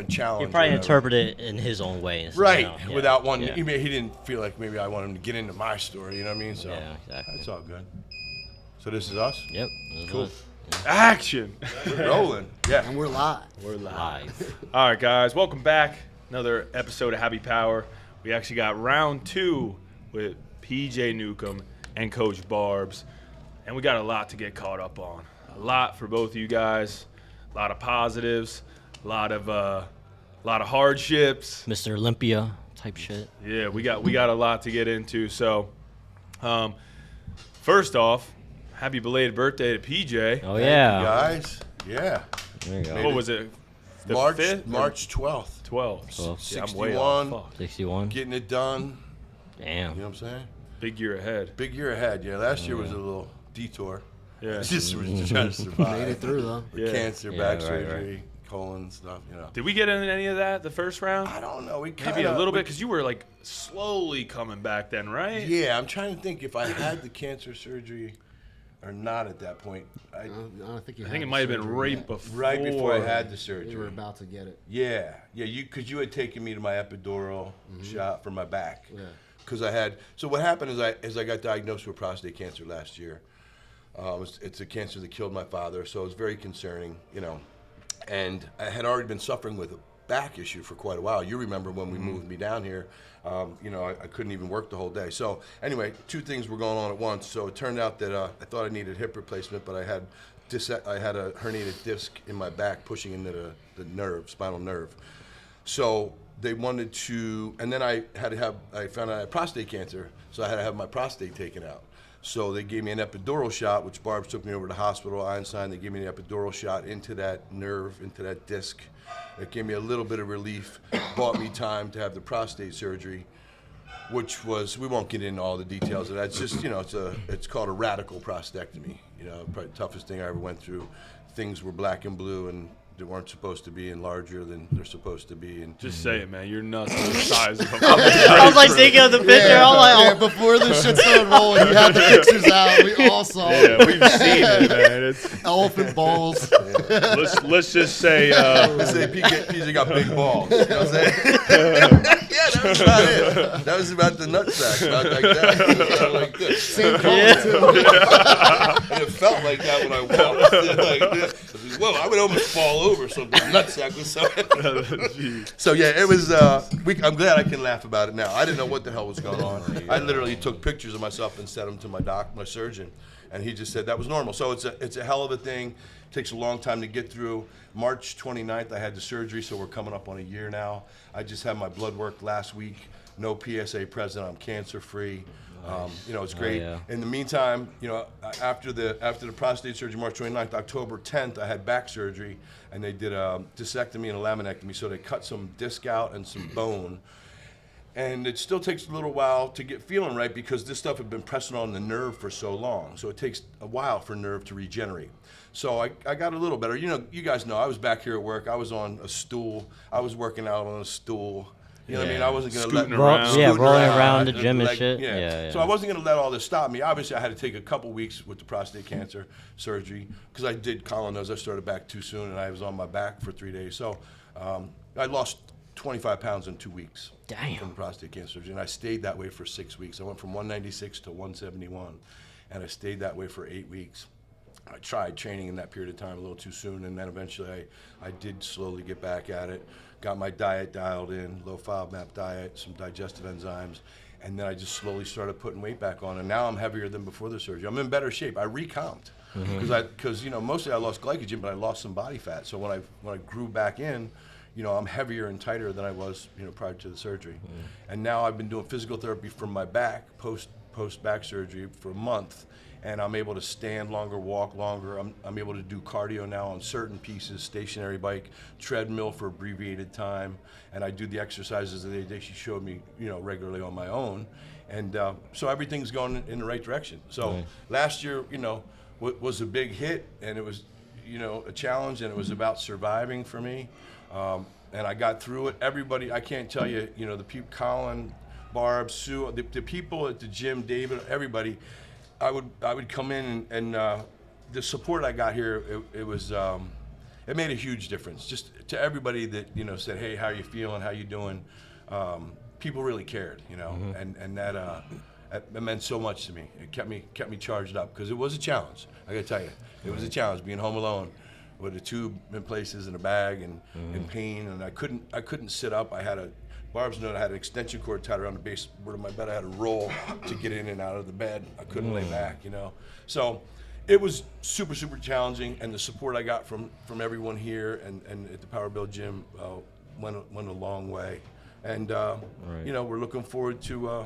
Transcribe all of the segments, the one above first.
challenge. He probably interpreted it in his own way. Right, without one. He didn't feel like maybe I want him to get into my story. You know what I mean? So yeah, exactly. That's all good. So this is us. Yep. Cool. Action. We're rolling. Yeah. And we're live. We're live. All right, guys. Welcome back. Another episode of Happypwr. We actually got round 2 with PJ Newcomb and Coach Barbs. And we got a lot to get caught up on. A lot for both of you guys. A lot of positives. A lot of hardships. Mr. Olympia type shit. Yeah, we got a lot to get into. So, first off, happy belated birthday to PJ. Oh yeah, Guys. Yeah. There you go. What was it? The March 5th? March 12th. 12. Well, Yeah, I'm way off. 61. Fuck. 61. Getting it done. Damn. You know what I'm saying? Big year ahead. Big year ahead. Yeah. Last year was a little detour. Yeah. Just was trying to survive. Made it through, though. Yeah. Cancer, Yeah, back right, surgery, colon stuff. Did we get into any of that the first round? I don't know. We Maybe a little bit because you were like slowly coming back then, right? Yeah, I'm trying to think if I had the cancer surgery or not at that point. I don't think you I had think it the might have been surgery right yet. before. Right before I had the You surgery. were about to get it. Yeah, because you had taken me to my epidural shot for my back. Yeah. Because I had. So what happened is I got diagnosed with prostate cancer last year. It's a cancer that killed my father, so it was very concerning, And I had already been suffering with a back issue for quite a while. You remember when we moved me down here, I couldn't even work the whole day. So anyway, 2 things were going on at once. So it turned out that I thought I needed hip replacement, but I had a herniated disc in my back pushing into the spinal nerve. So they wanted to, and then I found out I had prostate cancer, so I had to have my prostate taken out. So they gave me an epidural shot, which Barbs took me over to the hospital, Einstein. They gave me an epidural shot into that nerve, into that disc. It gave me a little bit of relief, bought me time to have the prostate surgery, which was, we won't get into all the details of that. It's just, it's called a radical prostatectomy. Probably the toughest thing I ever went through. Things were black and blue and they weren't supposed to be and larger than they're supposed to be. And Just say it, man. You're nuts on the size of I was like thinking of the picture. I'm like, Before this shit started rolling, you had the pictures out. We all saw it. Yeah, we've seen it, man. It's, Elephant balls. let's just say. Let's say PJ got big balls. You know what I'm saying? Yeah, that was about it. That was about the nutsack, about like that. Like this. Same color, too. And it felt like that when I walked. Like this. Whoa, I would almost fall over something. Nutsack was so. So yeah, it was. I'm glad I can laugh about it now. I didn't know what the hell was going on. I literally took pictures of myself and sent them to my surgeon, and he just said that was normal. So it's a hell of a thing. It takes a long time to get through. March 29th, I had the surgery, so we're coming up on a year now. I just had my blood work last week. No PSA present. I'm cancer free. It's great. yeah. In the meantime, after the prostate surgery, March 29th, October 10th, I had back surgery, and they did a discectomy and a laminectomy. So they cut some disc out and some bone. And it still takes a little while to get feeling right because this stuff had been pressing on the nerve for so long. So it takes a while for nerve to regenerate. So I got a little better. You guys know, I was back here at work. I was on a stool. I was working out on a stool. You know what I mean? I wasn't going to let... rolling around the gym and shit. Yeah. So I wasn't going to let all this stop me. Obviously, I had to take a couple weeks with the prostate cancer surgery because I did Colin knows I started back too soon and I was on my back for 3 days. So I lost 25 pounds in 2 weeks. Damn. From prostate cancer surgery, and I stayed that way for 6 weeks. I went from 196 to 171, and I stayed that way for 8 weeks. I tried training in that period of time a little too soon, and then eventually I did slowly get back at it. Got my diet dialed in, low FODMAP diet, some digestive enzymes, and then I just slowly started putting weight back on, and now I'm heavier than before the surgery. I'm in better shape. I recomped because mostly I lost glycogen, but I lost some body fat. So when I grew back in, I'm heavier and tighter than I was, prior to the surgery. And now I've been doing physical therapy for my back, post back surgery for a month, and I'm able to stand longer, walk longer. I'm able to do cardio now on certain pieces, stationary bike, treadmill for abbreviated time, and I do the exercises that she showed me, regularly on my own. And so everything's going in the right direction. So last year, was a big hit, and it was, a challenge, and it was about surviving for me. And I got through it. Everybody, I can't tell you, the people, Colin, Barbs, Sue, the people at the gym, David, everybody, I would come in and the support I got here, it it made a huge difference. Just to everybody that, you know, said, hey, how you feeling? How you doing? People really cared, you know, and that meant so much to me. It kept me charged up because it was a challenge. I got to tell you, it was a challenge being home alone with a tube in places and a bag and in pain, and I couldn't sit up. Barb's note, I had an extension cord tied around the baseboard of my bed. I had to roll to get in and out of the bed. I couldn't lay back, you know. So it was super, super challenging, and the support I got from everyone here and at the Power Build Gym went a long way. And, you know, we're looking forward to,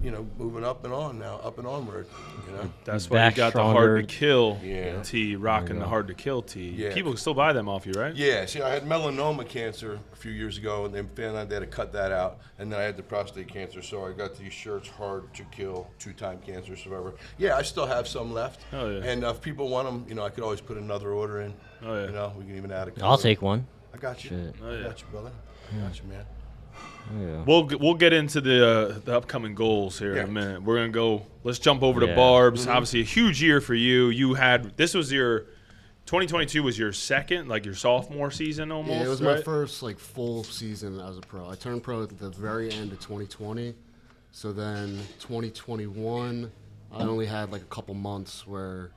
you know, moving up and onward, you know. That's why you got stronger. the Hard to Kill Yeah. tee, rocking the Hard to Kill tee. Yeah. People can still buy them off you, right? Yeah, see, I had melanoma cancer a few years ago, and they found out they had to cut that out. And then I had the prostate cancer, so I got these shirts, Hard to Kill, 2-time cancer survivor. Yeah, I still have some left. Oh, yeah. And if people want them, you know, I could always put another order in. Oh, yeah. You know, we can even add a color. I'll take one. I got you. Shit. Oh, yeah. I got you, brother. I got you, man. Yeah. We'll get into the upcoming goals here in a minute. We're gonna go. Let's jump over to Yeah. Barbs. Obviously, a huge year for you. This was your 2022 was your second, like your sophomore season almost. Yeah, it was right? my first like full season as a pro. I turned pro at the very end of 2020. So then 2021, I only had like a couple months where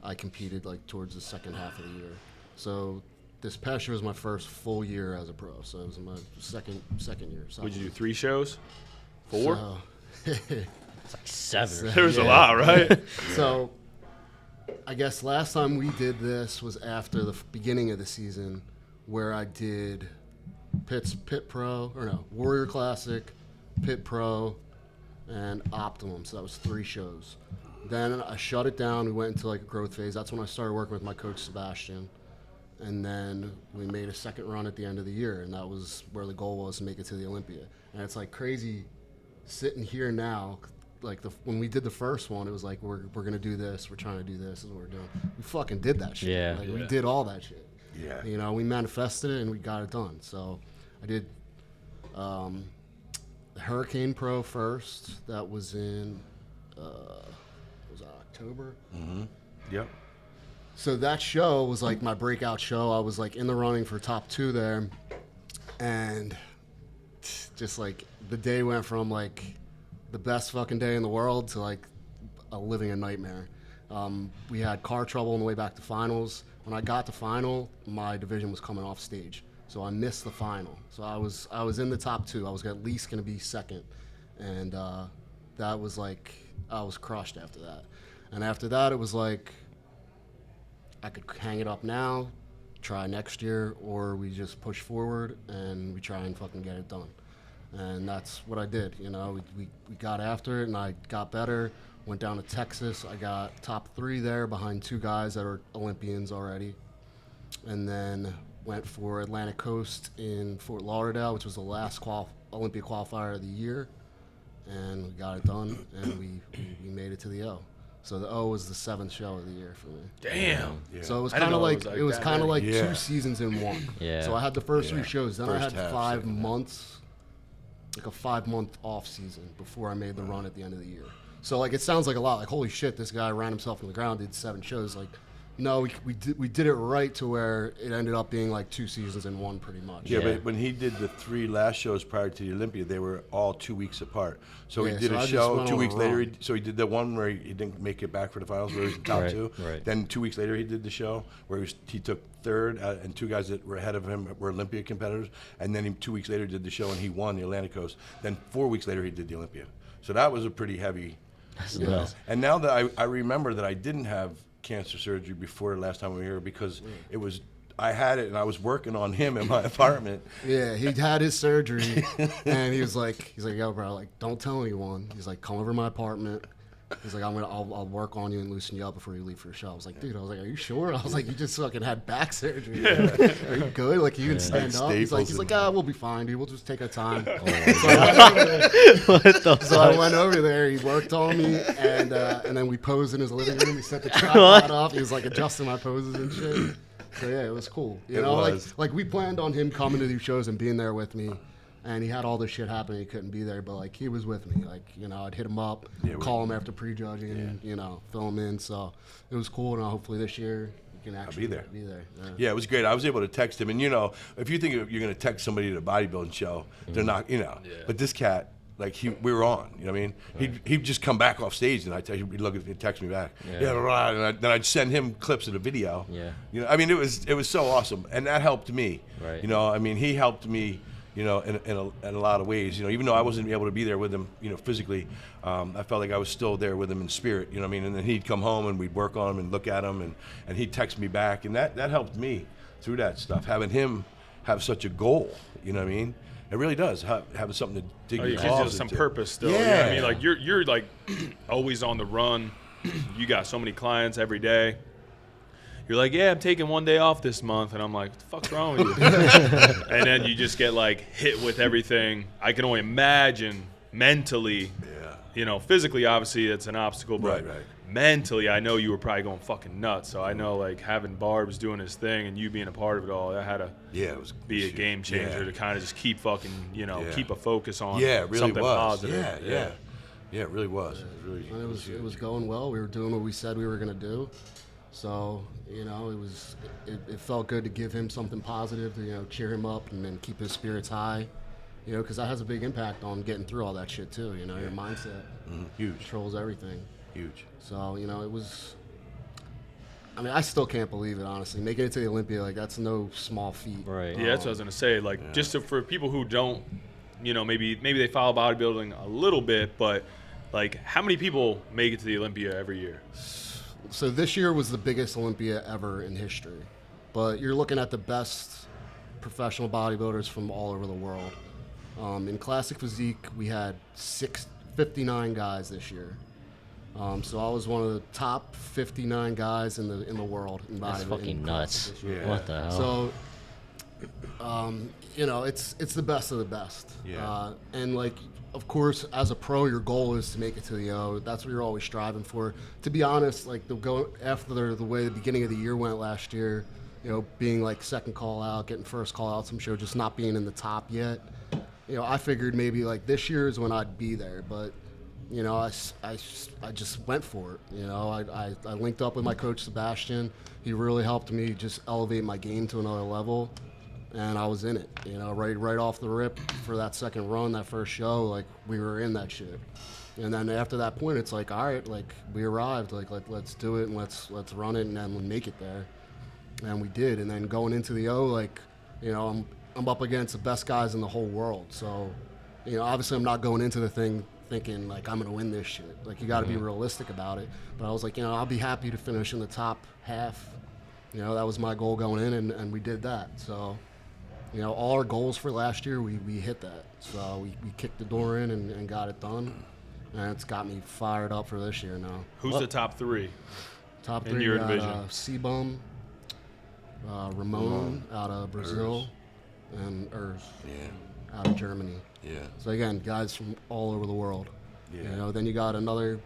I competed like towards the second half of the year. So this past year was my first full year as a pro. So it was my second year. Would you do 3 shows? 4? So, It's like 7. There's a lot, right? So, I guess last time we did this was after the beginning of the season, where I did Warrior Classic, Pit Pro, and Optimum. So that was 3 shows. Then I shut it down. We went into like a growth phase. That's when I started working with my coach Sebastian. And then we made a second run at the end of the year, and that was where the goal was to make it to the Olympia. And it's like crazy sitting here now. Like when we did the first one, it was like we're gonna do this, we're trying to do this, is what we're doing. We fucking did that shit. Yeah. Like we did all that shit. Yeah. You know, we manifested it and we got it done. So I did the Hurricane Pro first. That was in was that October? Yep. So that show was like my breakout show. I was like in the running for top 2 there, and just like the day went from like the best fucking day in the world to like living a nightmare. We had car trouble on the way back to finals. When I got to final, my division was coming off stage, so I missed the final. So I was in the top 2. I was at least going to be second, and that was like I was crushed after that. And after that, it was like I could hang it up now, try next year, or we just push forward and we try and fucking get it done. And that's what I did. You know, we got after it, and I got better. Went down to Texas. I got top 3 there behind 2 guys that are Olympians already. And then went for Atlantic Coast in Fort Lauderdale, which was the last Olympia qualifier of the year. And we got it done, and we made it to the O. So the O was the 7th show of the year for me. Damn. Yeah. So it was I didn't kind of know like it was kind of like Yeah. 2 seasons in one. Yeah. So I had the first 3 shows. Then I First had half, 5 second half. months, like a 5-month off season before I made the run at the end of the year. So like it sounds like a lot. Like holy shit, this guy ran himself on the ground, did 7 shows. Like no, we did it right to where it ended up being like 2 seasons in one pretty much. Yeah, Yeah. but when he did the 3 last shows prior to the Olympia, they were all 2 weeks apart. So Yeah, he did so I a just show went 2 on a weeks later. run. So he did the one where he didn't make it back for the finals, where he was in top Right, 2. right. Then 2 weeks later, he did the show where he took 3rd, and 2 guys that were ahead of him were Olympia competitors. And then 2 weeks later, did the show and he won the Atlantic Coast. Then 4 weeks later, he did the Olympia. So that was a pretty heavy. the best. And now that I remember that I didn't have cancer surgery before the last time we were here, because it was I had it and I was working on him in my apartment. Yeah, he had his surgery, and he's like, yo, bro, like, don't tell anyone. He's like, come over to my apartment. He's like, I'll work on you and loosen you up before you leave for the show. I was like, dude, are you sure? I was like, you just fucking had back surgery. Are you good? Like, you can stand up. He's Staples like, and- we'll be fine, dude. We'll just take our time. What the So I fuck? went over there. He worked on me, and then we posed in his living room. He set the tripod up. He was like adjusting my poses and shit. So yeah, it was cool. You It know, was. like we planned on him coming to these shows and being there with me. And he had all this shit happening. He couldn't be there, but like he was with me. Like, you know, I'd hit him up, Yeah, call him after prejudging, you know, fill him in. So it was cool. And hopefully this year can actually there. Be there. Yeah, it was great. I was able to text him, and if you think you're going to text somebody at a bodybuilding show, they're not, But this cat, like we were on, you know what I mean? He'd just come back off stage, and he'd look at me, text me back, and then I'd send him clips of the video. Yeah. I mean, it was so awesome, and that helped me. Right. I mean, he helped me. In a lot of ways, even though I wasn't able to be there with him, physically, I felt like I was still there with him in spirit, what I mean? And then he'd come home and we'd work on him and look at him and he'd text me back. And that helped me through that stuff, having him have such a goal, you know what I mean? It really does, having something to dig your It gives you claws some into. purpose still. Yeah. You know what I mean? Like you're like always on the run. You got so many clients every day. You're like, yeah, I'm taking one day off this month. And I'm like, what the fuck's wrong with you? And then you just get like hit with everything. I can only imagine mentally, physically, obviously it's an obstacle, but Right. mentally, I know you were probably going fucking nuts. So I know like having Barbs doing his thing and you being a part of it all, that had to It was be a game changer to kind of just keep fucking, keep a focus on it really something was. positive. Yeah, it really was. And it was going well. We were doing what we said we were going to do. So, it felt good to give him something positive to, cheer him up and then keep his spirits high, because that has a big impact on getting through all that shit too, your mindset Huge. controls everything. Huge. So, it was, I still can't believe it, honestly. Making it to the Olympia, like, that's no small feat. Right. Yeah, that's what I was gonna say. Like, just for people who don't, maybe they follow bodybuilding a little bit, but like, how many people make it to the Olympia every year? So this year was the biggest Olympia ever in history. But you're looking at the best professional bodybuilders from all over the world. In classic physique, we had 59 guys this year. So I was one of the top 59 guys in the world in bodybuilding. That's fucking nuts. Yeah. What the hell? So, it's the best of the best. Yeah. And like, of course, as a pro, your goal is to make it to the O. That's what you're always striving for. To be honest, like after the way the beginning of the year went last year, being like second call out, getting first call out, some show, just not being in the top yet. I figured maybe like this year is when I'd be there, but I just went for it. I linked up with my coach Sebastian. He really helped me just elevate my game to another level. And I was in it, right off the rip for that second run, that first show, like we were in that shit. And then after that point, it's like, all right, like we arrived, like let's do it and let's run it and then we'll make it there. And we did. And then going into the O, like, I'm up against the best guys in the whole world. So, obviously I'm not going into the thing thinking like I'm gonna win this shit. Like you got to be realistic about it. But I was like, I'll be happy to finish in the top half. That was my goal going in, and we did that. So. All our goals for last year, we hit that. So we kicked the door in and got it done. And it's got me fired up for this year now. Who's the top three? Top in three, your got, division? C-Bum, Ramon out of Brazil, and Earth out of Germany. Yeah. So again, guys from all over the world. Yeah. Then you got another,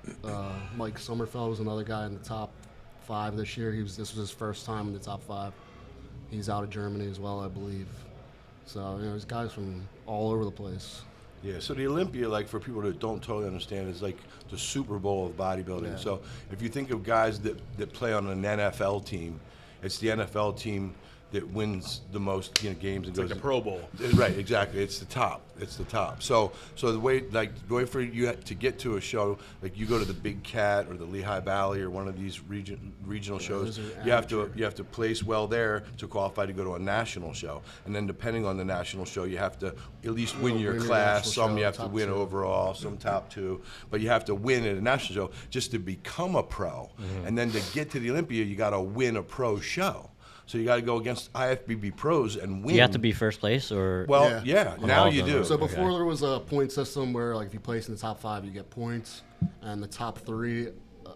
Mike Sommerfeld was another guy in the top 5 this year. This was his first time in the top 5. He's out of Germany as well, I believe. So, there's guys from all over the place. Yeah, so the Olympia, like for people that don't totally understand, is like the Super Bowl of bodybuilding. Yeah. So if you think of guys that play on an NFL team, it's the NFL team that wins the most games and It's goes like the Pro Bowl. Right, exactly. It's the top. It's the top. So the way for you to get to a show, like you go to the Big Cat or the Lehigh Valley or one of these regional shows, those are you have to place well there to qualify to go to a national show. And then depending on the national show, you have to at least win your win your class. national Some show, you have to top win 2. overall, some top 2, but you have to win at a national show just to become a pro. And then to get to the Olympia, you got to win a pro show. So you got to go against IFBB pros and win. You have to be first place, or Well, yeah. Now you do. So before there was a point system where, like, if you place in the top 5, you get points, and the top 3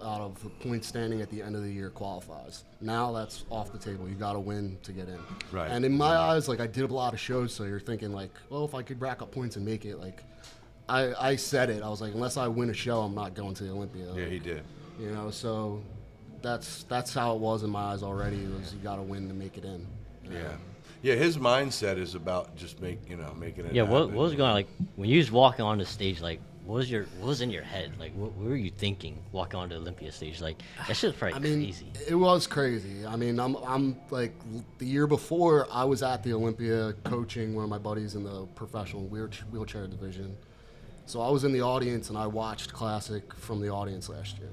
out of the point standing at the end of the year qualifies. Now that's off the table. You got to win to get in. Right. And in my eyes, like, I did a lot of shows, so you're thinking like, well, if I could rack up points and make it, like, I said it. I was like, unless I win a show, I'm not going to the Olympia. Yeah, he did. So that's how it was in my eyes already. It was you got to win to make it in. Yeah. His mindset is about just making it. yeah. What happen. was going on? Like when you was walking on the stage, like what was in your head? Like, what were you thinking walking onto the Olympia stage? Like, that shit was probably crazy. It was crazy. I mean, I'm like, the year before, I was at the Olympia coaching one of my buddies in the professional wheelchair division. So I was in the audience, and I watched Classic from the audience last year.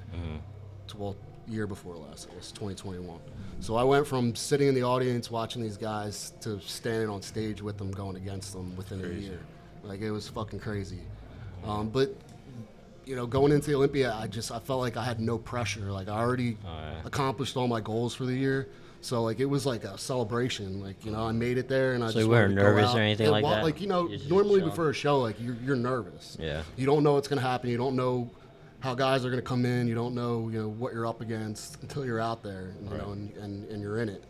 Well, year before last, it was 2021. So I went from sitting in the audience watching these guys to standing on stage with them, going against them within a year. Like, it was fucking crazy. But, you know, going into the Olympia, I felt like I had no pressure. Like, I already accomplished all my goals for the year. So, like, it was like a celebration. Like, you know, I made it there, and I So just you wanted weren't to go nervous out. or anything like that? Like, you know, You're just normally chilling? before a show, like, you're nervous. Yeah. You don't know what's going to happen. You don't know how guys are going to come in. You don't know, what you're up against until you're out there, you know, and you're in it.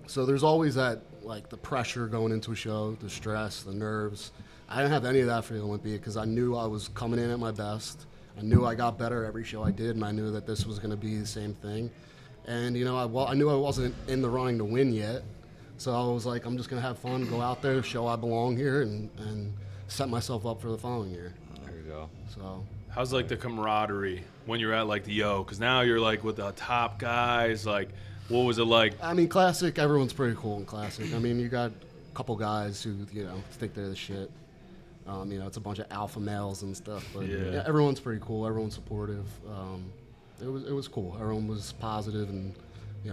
So there's always that, like, the pressure going into a show, the stress, the nerves. I didn't have any of that for the Olympia because I knew I was coming in at my best. I knew I got better every show I did, and I knew that this was going to be the same thing. And, you know, I knew I wasn't in the running to win yet. So I was like, I'm just going to have fun, go out there, show I belong here, and set myself up for the following year. There you go. So How's like the camaraderie when you're at like the Yo? Because now you're like with the top guys. Like, what was it like? I mean, Classic, everyone's pretty cool in Classic. I mean, you got a couple guys who, think they're the shit. It's a bunch of alpha males and stuff, but Yeah. everyone's pretty cool. Everyone's supportive. It was cool. Everyone was positive and,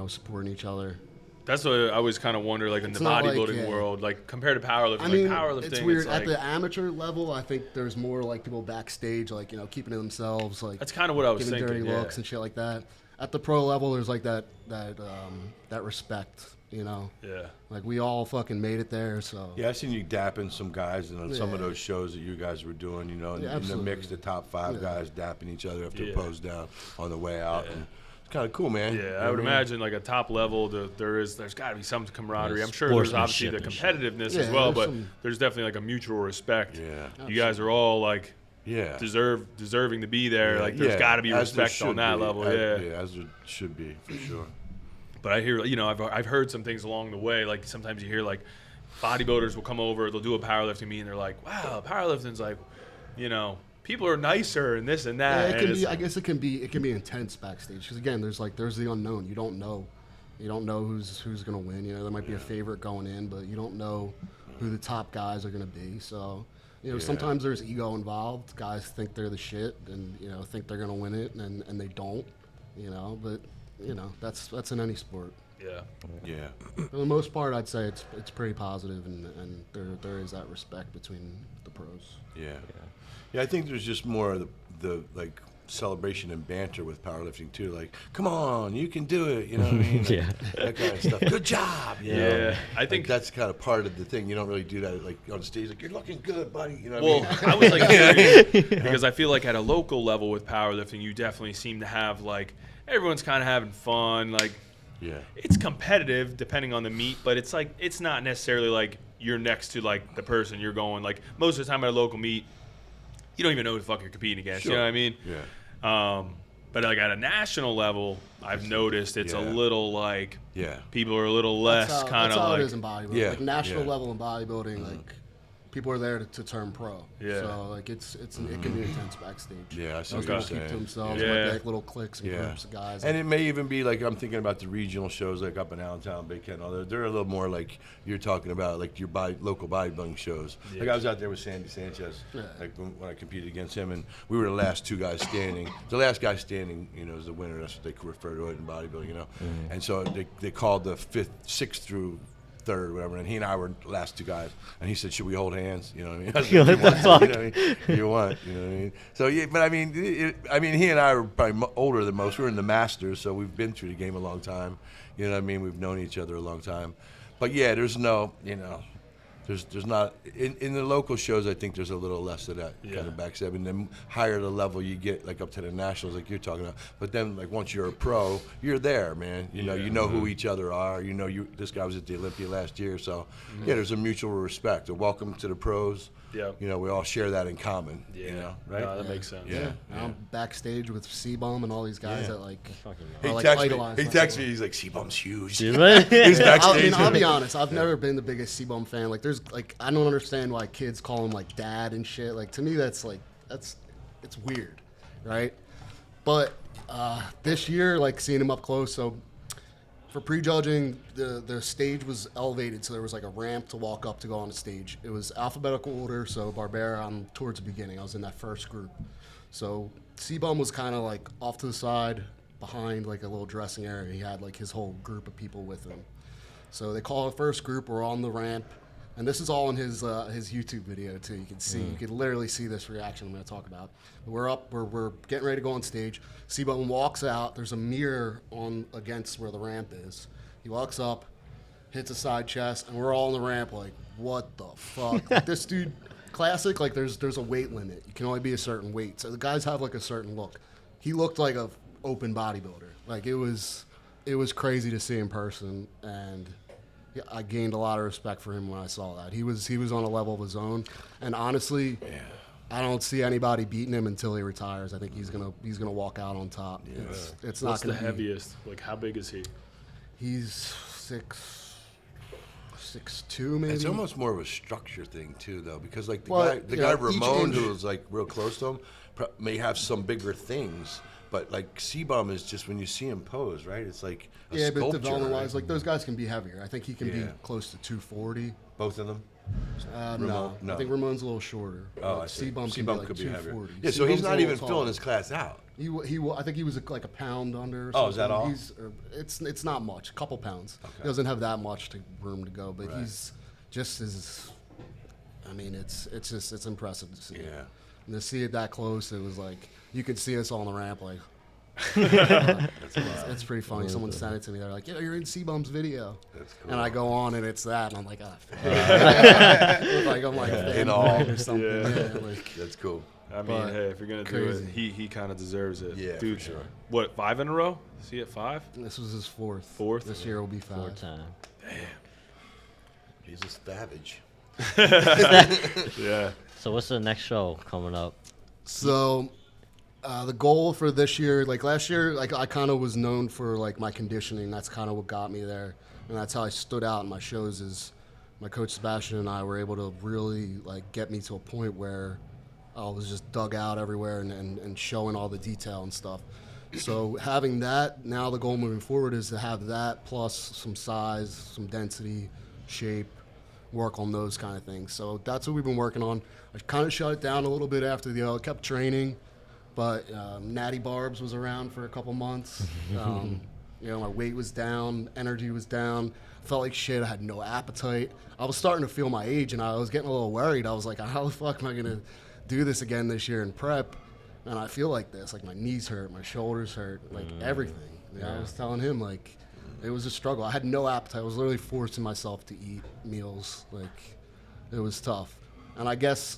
supporting each other. That's what I always kind of wonder, like in the not like, bodybuilding world, like compared to powerlifting. I mean, like powerlifting, it's weird. like, At the amateur level, I think there's more like people backstage, like, keeping to themselves, like that's kind of what I was giving thinking. dirty Yeah. looks and shit like that. At the pro level, there's like that respect, Yeah. Like, we all fucking made it there, so. Yeah, I've seen you dapping some guys and on some of those shows that you guys were doing, in the absolutely. mix, the top five guys dapping each other after Yeah. pose down on the way out. And it's kind of cool, man. Yeah, I would imagine like a top level, there's got to be some camaraderie. Yeah, I'm sure there's obviously the sportsmanship and competitiveness shit. as well, Yeah, but there's some- there's definitely like a mutual respect. Yeah. You guys are all like Yeah. deserving to be there. Yeah, Like there's got to be as there respect on should that be. level. Yeah, Yeah. as there should be, for sure. But I hear, I've heard some things along the way. Like sometimes you hear like bodybuilders will come over, they'll do a powerlifting meet, and they're like, "Wow, powerlifting's like, people are nicer and this and that." Yeah, it And can it's be. like- I guess it can be intense backstage because again, there's the unknown. You don't know who's gonna win. There might be a favorite going in, but you don't know who the top guys are gonna be. So sometimes there's ego involved. Guys think they're the shit and think they're gonna win it, and they don't. But that's in any sport. Yeah. Yeah. For the most part, I'd say it's pretty positive, and there is that respect between the pros. Yeah, I think there's just more of the like celebration and banter with powerlifting too. Like, come on, you can do it. You know what I mean? Like, Yeah. that kind of stuff. Good job. You know? Yeah, I Like, think that's kind of part of the thing. You don't really do that like on stage. Like, you're looking good, buddy. You know Well, what I mean? I was like curious because I feel like at a local level with powerlifting, you definitely seem to have like everyone's kind of having fun. Like, Yeah. it's competitive depending on the meet, but it's like it's not necessarily like you're next to like the person you're going. Like most of the time at a local meet, you don't even know who the fuck you're competing against. Sure. You know what I mean? Yeah. But like at a national level, I've noticed it's a Yeah. little like Yeah. people are a little less kind That's of how like it is in bodybuilding. Yeah, Like national yeah. level in bodybuilding, like people are there to turn pro. Yeah. So like it can be intense backstage. Yeah, I see Most what you're people keep to saying. themselves. Yeah. There might be like little cliques and Yeah. groups of guys. And it may even be like I'm thinking about the regional shows like up in Allentown, Big Ken. They're a little more like you're talking about like your local bodybuilding shows. Like I was out there with Sandy Sanchez, like when I competed against him, and we were the last two guys standing. The last guy standing, is the winner. That's what they refer to it in bodybuilding, And so they called the sixth through third, whatever, and he and I were the last two guys, and he said, "Should we hold hands?" You know what I mean? I said, What the fuck? You know what I mean? You want, you know what I mean? So yeah, but I mean, he and I are probably older than most. We're in the Masters, so we've been through the game a long time. You know what I mean? We've known each other a long time. But yeah, there's no, there's not in the local shows. I think there's a little less of that kind of backstab, and then higher the level you get, like up to the nationals, like you're talking about. But then, like once you're a pro, you're there, man. You know who each other are. This guy was at the Olympia last year, so yeah, there's a mutual respect. A welcome to the pros. Yep. you know, we all share that in common. Yeah. You know, right? No, that makes sense. Yeah. I'm backstage with C-Bum and all these guys Yeah. that like. Fucking He I like texts idolize me. He that texts guy. me. He's like, "C-Bum's huge." Dude, He's I backstage. mean, I'll be honest. I've never been the biggest C-Bum fan. Like, there's like, I don't understand why kids call him like dad and shit. Like, to me, that's it's weird, right? But this year, like seeing him up close, so for prejudging, the stage was elevated, so there was like a ramp to walk up to go on the stage. It was alphabetical order, so Barbera, I'm towards the beginning. I was in that first group. So C-Bum was kind of like off to the side, behind like a little dressing area. He had like his whole group of people with him. So they call the first group. We're on the ramp, and this is all in his YouTube video too. You can see, you can literally see this reaction I'm going to talk about. We're up, we're getting ready to go on stage. C-Bum walks out. There's a mirror on against where the ramp is. He walks up, hits a side chest, and we're all on the ramp like, what the fuck? Like, this dude, classic. Like there's a weight limit. You can only be a certain weight. So the guys have like a certain look. He looked like a open bodybuilder. Like it was crazy to see in person, and yeah, I gained a lot of respect for him when I saw that. He was on a level of his own, and honestly, I don't see anybody beating him until he retires. I think he's gonna walk out on top. Yeah. It's not What's the gonna be. heaviest? Like, how big is he? He's 6'2", maybe. It's almost more of a structure thing too, though, because like the Well, guy you know, each Ramon, inch- who was like real close to him, may have some bigger things, but like C-Bum is just when you see him pose, right? It's like a Yeah, but sculpture, development-wise, right? like those guys can be heavier. I think he can be Yeah. close to 240. Both of them. No, no. I think Ramon's a little shorter. Oh, I see. C-Bum C-Bum can be could like be heavier. 240. Yeah, so he's C-Bum's a not little even taller. filling his class out. I think he was like a pound under. Or Oh, is that something. all? It's not much, a couple pounds. Okay. He doesn't have that much room to go, but Right. he's just as. I mean, it's impressive to see. Yeah. And to see it that close, it was like you could see us all on the ramp, like. That's wild. It's pretty funny. Someone sent it to me. They're like, "Yeah, you're in C-Bum's video." That's cool. And I go on, and it's that, and I'm like, like I'm like in fanboying all. or something. Yeah. Yeah, like That's cool. I mean, But hey, if you're gonna crazy. do it, he kind of deserves it. Yeah, for dude. sure. What, 5 in a row? Is he at 5? this was his fourth. Fourth? This year will be 5. 4 time. He's a savage. Yeah. So what's the next show coming up? So the goal for this year, like last year, like I kind of was known for like my conditioning. That's kind of what got me there, and that's how I stood out in my shows. Is my coach Sebastian and I were able to really like get me to a point where I was just dug out everywhere and showing all the detail and stuff. So having that, now the goal moving forward is to have that plus some size, some density, shape, work on those kind of things. So that's what we've been working on. I kind of shut it down a little bit after the kept training, but Natty Barbs was around for a couple months. You know, my weight was down, energy was down. Felt like shit. I had no appetite. I was starting to feel my age, and I was getting a little worried. I was like, how the fuck am I gonna do this again this year in prep? And I feel like this. Like my knees hurt, my shoulders hurt, like everything. You know, I was telling him like it was a struggle. I had no appetite. I was literally forcing myself to eat meals. Like it was tough. And I guess,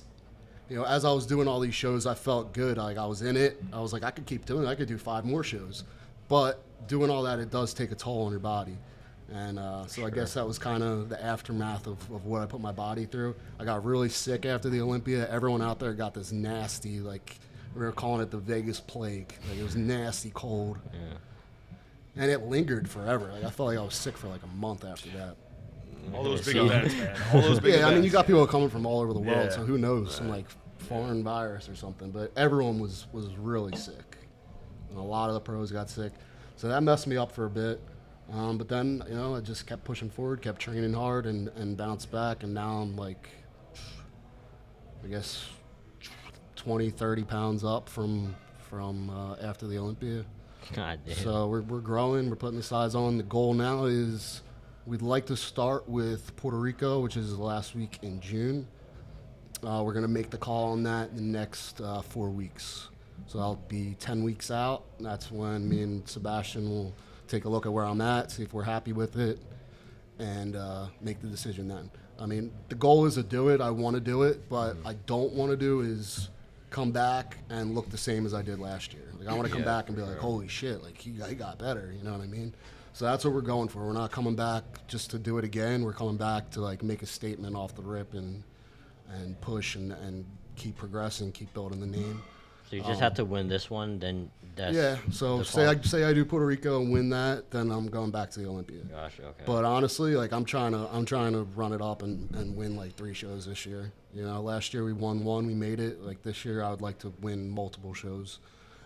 you know, as I was doing all these shows, I felt good. Like I was in it. I was like, I could keep doing it. I could do 5 more shows. But doing all that, it does take a toll on your body. And so I guess that was kind of the aftermath of what I put my body through. I got really sick after the Olympia. Everyone out there got this nasty, like, we were calling it the Vegas plague. Like, it was nasty cold. Yeah. And it lingered forever. Like, I felt like I was sick for like a month after that. All those big So- events, man. All those big Yeah, events. I mean, you got people coming from all over the world, Yeah. so who knows, some like foreign virus or something. But everyone was really sick. And a lot of the pros got sick. So that messed me up for a bit. But then, you know, I just kept pushing forward, kept training hard and bounced back. And now I'm like, I guess, 20, 30 pounds up from after the Olympia. God damn. So we're growing. We're putting the size on. The goal now is we'd like to start with Puerto Rico, which is the last week in June. We're going to make the call on that in the next 4 weeks. So I'll be 10 weeks out. That's when me and Sebastian will take a look at where I'm at, see if we're happy with it, and make the decision then. I mean, the goal is to do it. I want to do it, but I don't want to do is come back and look the same as I did last year. Like I want to come back and be like, holy shit, like he got better. You know what I mean? So that's what we're going for. We're not coming back just to do it again. We're coming back to like make a statement off the rip and and push and keep progressing, keep building the name. So you just have to win this one, then that's So the say I do Puerto Rico and win that, then I'm going back to the Olympia. Gotcha, okay. But honestly, like I'm trying to run it up and win like 3 shows this year. You know, last year we won 1, we made it. Like this year, I would like to win multiple shows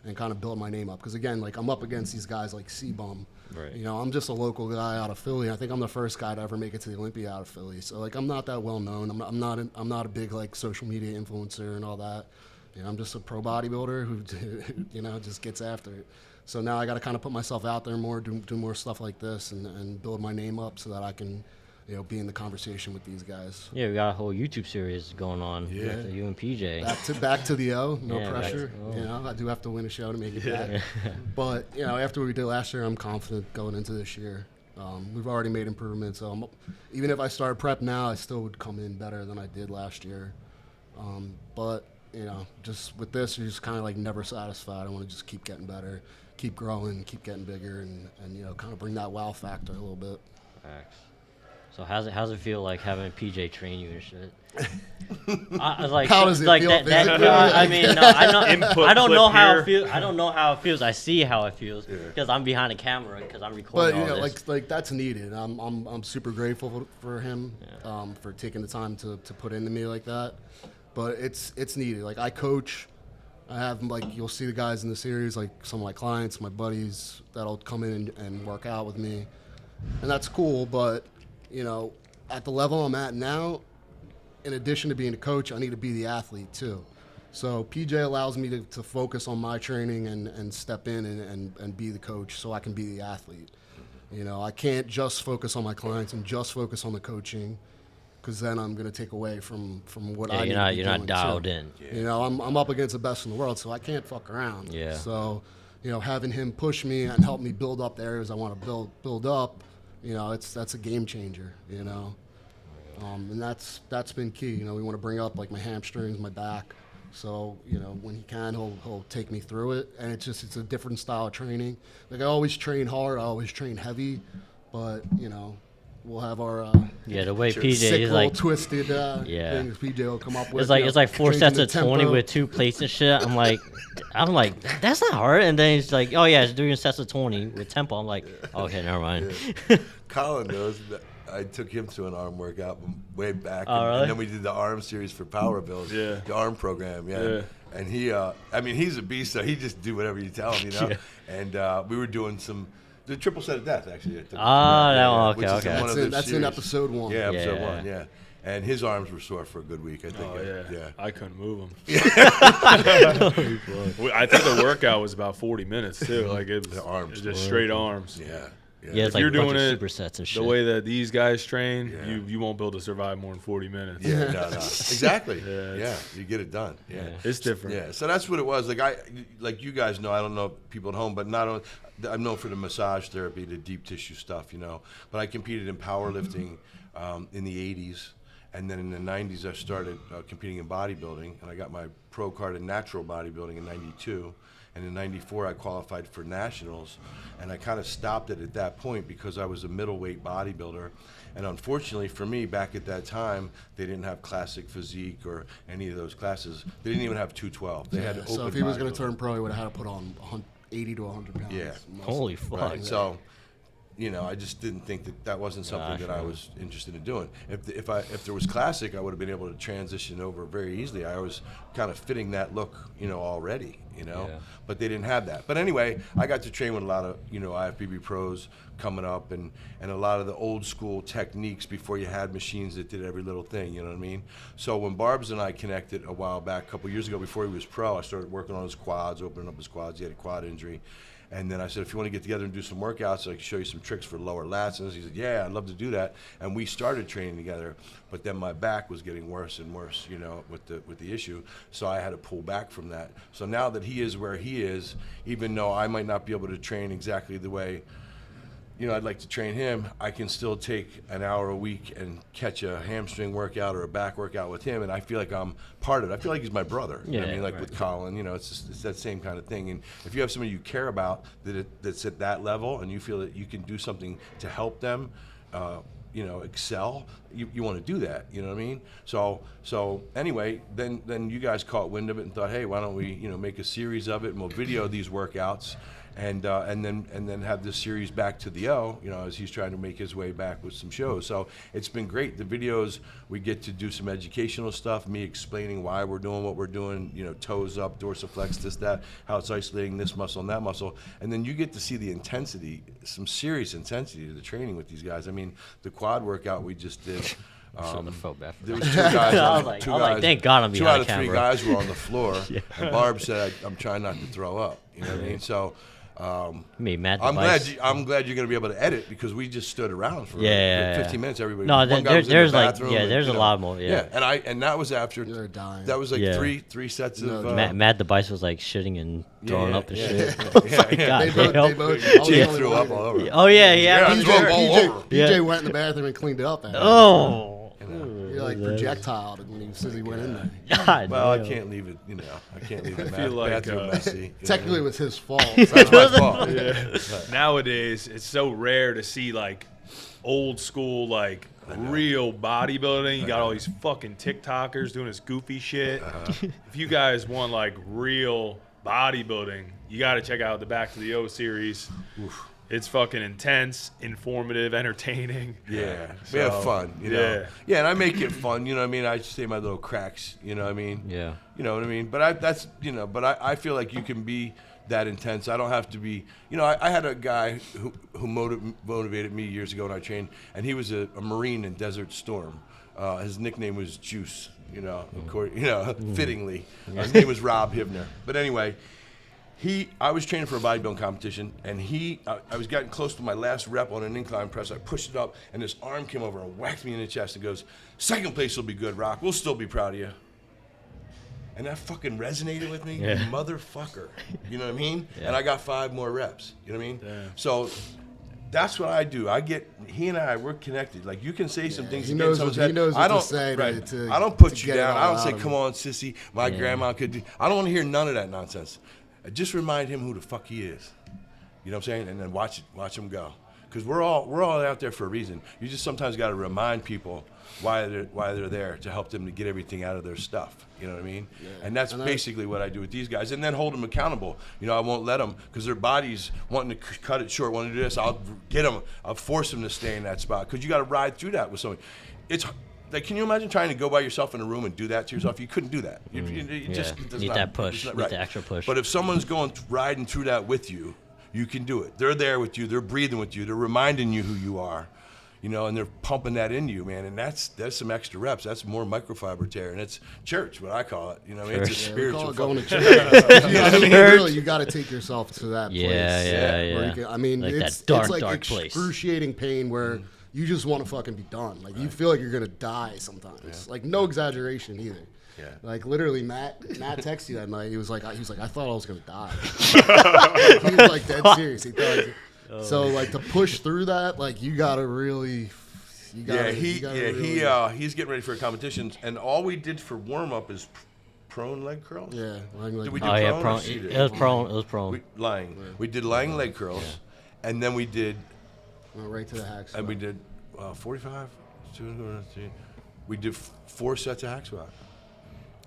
and kind of build my name up. Because again, like I'm up against these guys like C-Bum. Right. You know, I'm just a local guy out of Philly. I think I'm the first guy to ever make it to the Olympia out of Philly. So like I'm not that well known. I'm not a big like social media influencer and all that. You know, I'm just a pro bodybuilder who, you know, just gets after it. So now I got to kind of put myself out there more, do more stuff like this, and build my name up so that I can, you know, be in the conversation with these guys. Yeah, we got a whole YouTube series going on with you and PJ. Back to the O, no Yeah, pressure. back to- You know, I do have to win a show to make it back. But you know, after what we did last year, I'm confident going into this year. We've already made improvements. So even if I start prep now, I still would come in better than I did last year. But you know, just with this, you're just kind of like never satisfied. I want to just keep getting better, keep growing, keep getting bigger, and you know, kind of bring that wow factor a little bit. Facts. So how's it feel like having PJ train you and shit? I like, How does it like feel that, physically? I mean, no, I know. Input I don't clip know how here. it feels. I don't know how it feels. I see how it feels because I'm behind the camera because I'm But recording you all know, this. like that's needed. I'm super grateful for him, for taking the time to put into me like that. But it's needed. Like I coach, I have like you'll see the guys in the series, like some of my clients, my buddies that'll come in and work out with me, and that's cool. But you know, at the level I'm at now, in addition to being a coach, I need to be the athlete too. So PJ allows me to focus on my training and step in and be the coach so I can be the athlete. You know, I can't just focus on my clients and just focus on the coaching because then I'm going to take away from what I need to be you're not doing, dialed too. in. You know, I'm up against the best in the world, so I can't fuck around. Yeah. So, you know, having him push me and help me build up the areas I want to build up, you know, that's a game changer, you know. And that's been key. You know, we want to bring up like my hamstrings, my back. So, you know, when he can, he'll take me through it. And it's a different style of training. Like I always train hard, I always train heavy, but, you know, we'll have our The way sick PJ is little like, twisted things PJ will come up with. it's like 4 sets of 20 with 2 plates and shit. I'm like, that's not hard. And then he's like, oh yeah, it's doing sets of 20 with tempo. I'm like, okay, never mind. Colin knows that I took him to an arm workout way back, Oh, really? and then we did the arm series for Power Build, the arm program, And he, I mean, he's a beast, so he just do whatever you tell him, you know. And we were doing the triple set of death, actually. That one, which is okay. one of those That's in series. episode 1. Yeah, episode Yeah. 1, yeah. And his arms were sore for a good week, I think. Oh, yeah. I couldn't move them. I think the workout was about 40 minutes, too. Like, it was, The arms. it was just straight arms. Yeah. Yeah, it's If like you're a bunch doing of it supersets and shit. The way that these guys train, Yeah. you won't be able to survive more than 40 minutes. Yeah, no. Exactly. Yeah, Yeah, you get it done. Yeah. It's different. Yeah, so that's what it was. Like you guys know, I don't know people at home, but I'm known for the massage therapy, the deep tissue stuff, you know. But I competed in powerlifting in the 80s, and then in the 90s I started competing in bodybuilding, and I got my pro card in natural bodybuilding in '92. And in '94, I qualified for nationals, and I kind of stopped it at that point because I was a middleweight bodybuilder. And unfortunately for me, back at that time, they didn't have classic physique or any of those classes. They didn't even have 212. They had So open if he was going to bodybuilding. turn pro, he would have had to put on 80 to 100 pounds. Yeah. Holy fuck. Right. So, you know, I just didn't think that wasn't something that I was interested in doing. If there was classic, I would have been able to transition over very easily. I was kind of fitting that look, you know, already, you know. Yeah. But they didn't have that. But anyway, I got to train with a lot of, you know, IFBB pros coming up and a lot of the old school techniques before you had machines that did every little thing, you know what I mean? So when Barbs and I connected a while back, a couple years ago before he was pro, I started working on his quads, opening up his quads. He had a quad injury. And then I said, if you want to get together and do some workouts, I can show you some tricks for lower lats. And he said, yeah, I'd love to do that. And we started training together, but then my back was getting worse and worse, you know, with the issue. So I had to pull back from that. So now that he is where he is, even though I might not be able to train exactly the way, you know, I'd like to train him, I can still take an hour a week and catch a hamstring workout or a back workout with him, and I feel like I'm part of it. I feel like he's my brother. You know what I mean? Like with Colin, you know, it's that same kind of thing. And if you have somebody you care about that's at that level and you feel that you can do something to help them, excel, you want to do that. You know what I mean? So anyway, then you guys caught wind of it and thought, hey, why don't we make a series of it and we'll video these workouts. And then have this series back to the O, as he's trying to make his way back with some shows. So it's been great. The videos, we get to do some educational stuff, me explaining why we're doing what we're doing, toes up, dorsiflex, this, that, how it's isolating this muscle and that muscle. And then you get to see the intensity, some serious intensity to the training with these guys. I mean, the quad workout we just did. Shouldn't have felt bad for There that. was 2 guys. I was like, thank God I'm 2 behind out of the 3 camera. guys were on the floor, and Barb said, "I'm trying not to throw up." You know what I mean? So. Me, Matt. I'm glad you're going to be able to edit because we just stood around for 15 minutes. Everybody. No, one guy was in the there's like bathroom there's a lot more. Yeah. And that was after. They're dying. That was like Yeah. three sets of. Matt Device was like shitting and throwing up and shit. Yeah. God They damn. both Jay threw up all over. Oh yeah, yeah. Yeah, threw up all over. PJ went in the bathroom and cleaned up. Oh. You're like projectile when he says he went in there. God Well, I damn. can't leave it. I can't leave it. I feel like, bathroom messy. Technically, it was his fault. That's my fault. Nowadays, it's so rare to see like old school like real bodybuilding. You got all these fucking TikTokers doing this goofy shit. If you guys want like real bodybuilding, you got to check out the Back to the O series. It's fucking intense, informative, entertaining. Yeah, So, we have fun, yeah. Yeah, and I make it fun, you know what I mean? I say my little cracks, you know what I mean? Yeah. You know what I mean? But I feel like you can be that intense. I don't have to be, I had a guy who motivated me years ago when I trained, and he was a Marine in Desert Storm. His nickname was Juice, fittingly. His name was Rob Hivner. But anyway, I was training for a bodybuilding competition, and I was getting close to my last rep on an incline press. I pushed it up, and his arm came over and whacked me in the chest and goes, "Second place will be good, Rock. We'll still be proud of you." And that fucking resonated with me, Yeah. motherfucker. You know what I mean? Yeah. And I got 5 more reps. You know what I mean? Yeah. So that's what I do. He and I, we're connected. Like, you can say some things he against knows someone's what- head. he knows I what to don't say right. to I don't put you get it down. all I don't out say, of "Come him." on, sissy, my grandma could do." I don't want to hear none of that nonsense. I just remind him who the fuck he is. You know what I'm saying? And then watch him go. Because we're all out there for a reason. You just sometimes got to remind people why they're there, to help them to get everything out of their stuff. You know what I mean? Yeah. And that's basically what I do with these guys. And then hold them accountable. I won't let them, because their body's wanting to cut it short, wanting to do this. I'll get them. I'll force them to stay in that spot, because you got to ride through that with somebody. It's like, can you imagine trying to go by yourself in a room and do that to yourself? You couldn't do that. You just it does Need not- that push. it's not Need right. the extra push. But if someone's riding through that with you, you can do it. They're there with you. They're breathing with you. They're reminding you who you are, and they're pumping that into you, man. And that's some extra reps. That's more microfiber tear, and it's church, what I call it. It's a Yeah, we spiritual. call it going to fucking- church. Really, you got to take yourself to that place. Yeah. Where you can, I mean, Like that it's dark, like dark place. excruciating pain where you just want to fucking be done. Like, you feel like you're going to die sometimes. Like, no exaggeration either. Yeah. Like, literally, Matt texted you that night. He was like, I thought I was going to die. He was like dead serious. He thought, so, like, to push through that, like, you got to really... He's getting ready for a competition, and all we did for warm up is prone leg curls. Yeah. Like, Did we do Oh yeah, prone or prone. seated? It was prone. It was prone. Lying. We did lying leg curls, and then we did went right to the hacks. And we did 45, 2, 3. We did 4 sets of hack squat.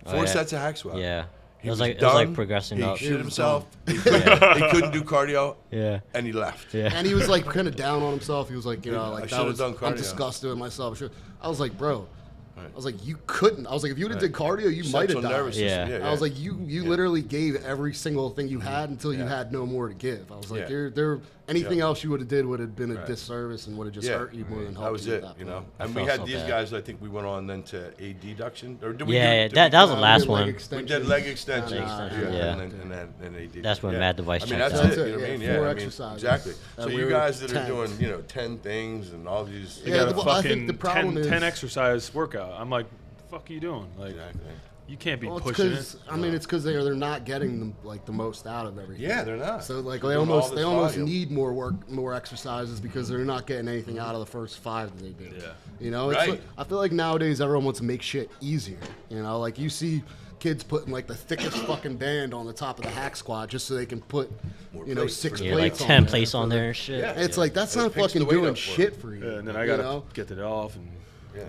4 yeah. sets of hack squat. Yeah. He It was was like done. progressing He up. shit himself. He couldn't do cardio, Yeah. and he left. Yeah. And he was like kind of down on himself. He was like, I like should've that was, done cardio. I'm disgusted with myself. I was like, bro, I was like, you couldn't. I was like, if you would have did cardio, you might have Central died. nervous system. Yeah. Yeah. I was like, you literally gave every single thing you had until you had no more to give. I was like, Yeah. anything else you would have did would have been a disservice and would have just Yeah. hurt you more than helped That was you it, at that point. And we felt had so these bad. guys. I think we went on then to a deduction, or did we? Yeah, do, that was the We last did leg one. We extensions. did leg extensions. Leg extensions, yeah. yeah. And then AD. That's when Mad Device I mean, checked that's out. it. You know what I mean? Yeah, Yeah, 4 I mean, exercises. exactly. So We you were guys that 10. are doing, 10 things and all these. You Yeah, got a well, I think fucking the problem 10 is- exercise workout. I'm like, the fuck are you doing? Like, Exactly. you can't be Well, it's pushing because it. it's because they're not getting the most out of everything. Yeah, they're not. So like They're they doing all almost this volume. need more work, more exercises because they're not getting anything out of the first 5 that they did. Yeah. You know, it's Right. like, I feel like nowadays everyone wants to make shit easier. Like you see kids putting like the thickest fucking band on the top of the hack squat just so they can put, More you know, plates 6 for the- Yeah, like plates 10 on plates there on for there the- and shit. Yeah. It's like that's It not picks the fucking weight doing up for shit it. for you. Yeah, and then I you gotta know? get it off and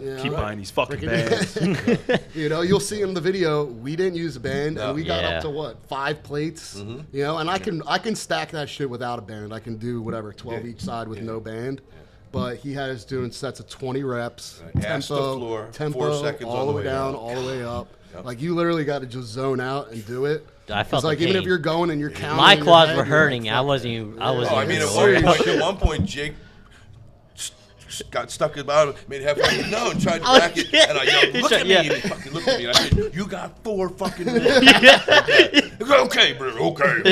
Yeah. keep know? buying these fucking Freaking- bands. You know, you'll see in the video, we didn't use a band, No. and we got Yeah. up to what, 5 plates? You know, and I can stack that shit without a band. I can do whatever, 12 Yeah. each side with no band. But he has doing sets of 20 reps, Right. Ass to floor, 4 seconds all on the the way way down, up. all the way up. Yep. Like you literally got to just zone out and do it. I It's felt the like even if pain. you're going and you're counting, My in your quads head, were you're like, hurting. I fuck wasn't it. even. I wasn't. Oh, I even mean, aware. at one point, Jake got stuck at the bottom, made half no, and tried to Oh, back it, yeah. and I yelled, He "Look tried- at me!" yeah. And he fucking looked at me, and I said, "You got 4 fucking minutes." Okay, bro, okay.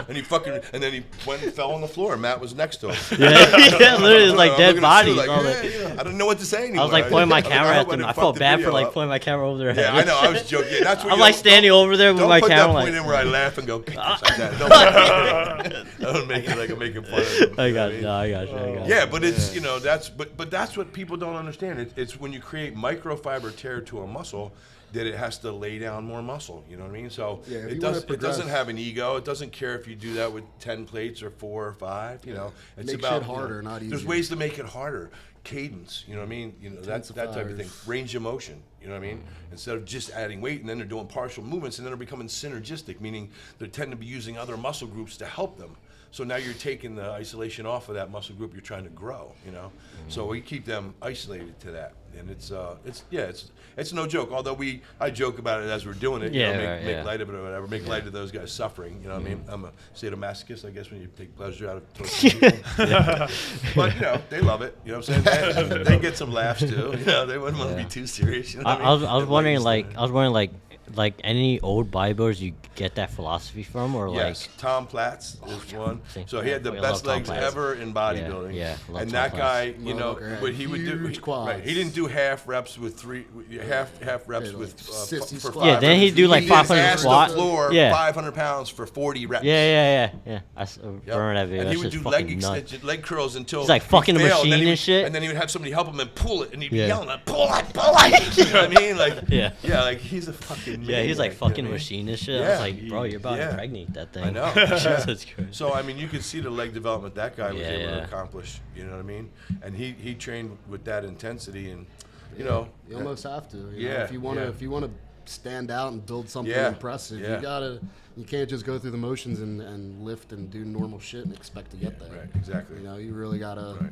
And he fucking, and then he went and fell on the floor. Matt was next to him. Yeah, literally, it's like I'm dead looking at Sue bodies. like, I was yeah, like, yeah. I didn't know what to say anymore. I was like pointing my was like, camera I at hope them. didn't I fuck felt the bad video for like up. pointing my camera over their head. Yeah, I know. I was joking. Yeah, that's what I'm you like don't- standing over there with Don't my put camera. that Like, point in where I laugh and go like that. Don't make it like I'm making fun of him. I You know got what you. mean? No, I got you. I got you. Yeah, but it's but that's what people don't understand. It's when you create microfiber tear to a muscle that it has to lay down more muscle. You know what I mean? So Yeah, if it you wanna doesn't progress- have an ego. It doesn't care if you do that with 10 plates or 4 or 5. You know, it's Make about shit harder, not There's easier. ways to make it harder. Cadence. You know what I mean? You know that type of thing. Intensifiers. Range of motion. You know what I mean? Instead of just adding weight, and then they're doing partial movements, and then they're becoming synergistic, meaning they tend to be using other muscle groups to help them. So now you're taking the isolation off of that muscle group you're trying to grow, you know. So we keep them isolated to that, and it's no joke. Although I joke about it as we're doing it, Yeah, you know, right, make yeah. light of it or whatever, make light of those guys suffering. You know what I mean? I'm a sadomasochist, I guess, when you take pleasure out of torturing people. But you know, they love it. You know what I'm saying? They get some laughs too. You know, they wouldn't want to be too serious. You know what I was mean? wondering It like any old bodybuilders you get that philosophy from, or Yes, Tom Platz is one. see. So he had the I love best Tom legs Platz. ever in bodybuilding. yeah, love and Tom that Platz. guy, you know, Motherfucker had what he would do, huge quads. right? He didn't do half reps with half reps Yeah, with like sissy for squats. Yeah, 5 then he'd do like He did 500 ass to squat. the floor, Yeah. 500 pounds for 40 reps. yeah. I Yep. remember that video. And he That's would just do leg fucking nuts. extension, leg curls until He's like he fucking a failed, machine then he and would- shit. And then he would have somebody help him and pull it, and he'd be Yeah. yelling, "Pull it, pull it!" You know what I mean? Like, Yeah. like he's a fucking Yeah, he's like maniac, you know fucking what I mean? machine and shit. I Yeah. was like, bro, you're about to Yeah. impregnate that thing. I know. Jesus Christ. So I mean, you can see the leg development that guy was Yeah, able to yeah. accomplish. You know what I mean? And he trained with that intensity, and you know, You almost have to. You know, Yeah, if you want to, yeah. if you want to stand out and build something Yeah, impressive, yeah. you can't just go through the motions and lift and do normal shit and expect to get there. right, exactly. You know, you really gotta, Right.